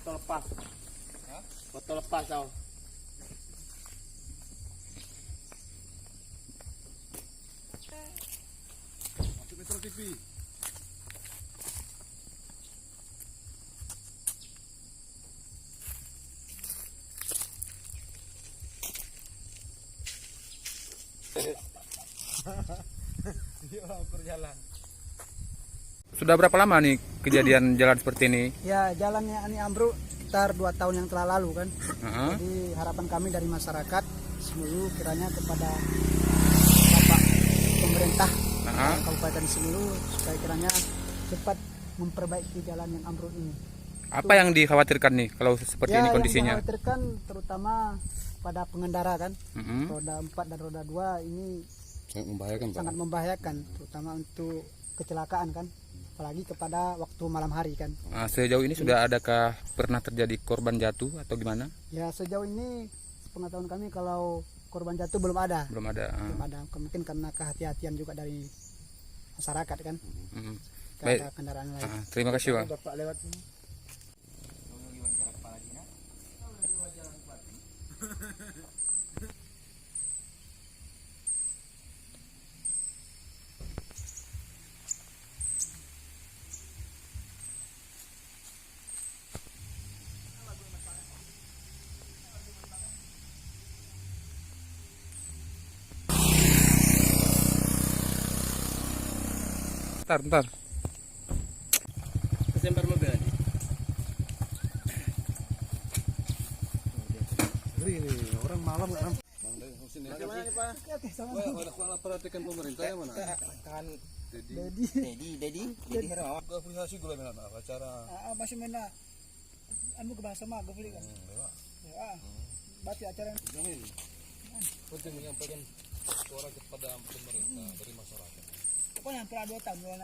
foto lepas. Foto lepas tau. Masuk Metro TV. Dia ukur jalan. Sudah berapa lama nih kejadian jalan seperti ini? Ya, jalannya ini ambruk sekitar 2 tahun yang telah lalu kan. Jadi harapan kami dari masyarakat Semulu kiranya kepada Bapak pemerintah Kabupaten Semulu supaya kiranya cepat memperbaiki jalan yang ambruk ini. Apa yang dikhawatirkan nih kalau seperti ini kondisinya? Yang dikhawatirkan terutama pada pengendara kan, roda 4 dan roda 2 ini sangat membahayakan, terutama untuk kecelakaan kan, apalagi kepada waktu malam hari kan. Sejauh ini sudah adakah pernah terjadi korban jatuh atau gimana? Ya, sejauh ini pengetahuan kami kalau korban jatuh belum ada. Belum ada. Mungkin karena kehati-hatian juga dari masyarakat kan. Baik. Ada kendaraan lain. Terima kasih, Bang. Bapak lewat sini. Bentar. Kesembar mobil aja. Ini orang malam nggak nampak. Bagaimana nih Pak? Ada perhatikan pemerintah ya mana? Tahan Dedi Hermawan. Apresiasi gue bilang acara. masih mana anu ke bahasa mah gue beli kan. Ya. Berarti acara Penting menyampaikan suara kepada pemerintah dari masyarakat. pokoknya hampir 2 tahun.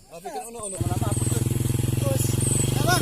Tapi kan ono mana apa? Terus apa?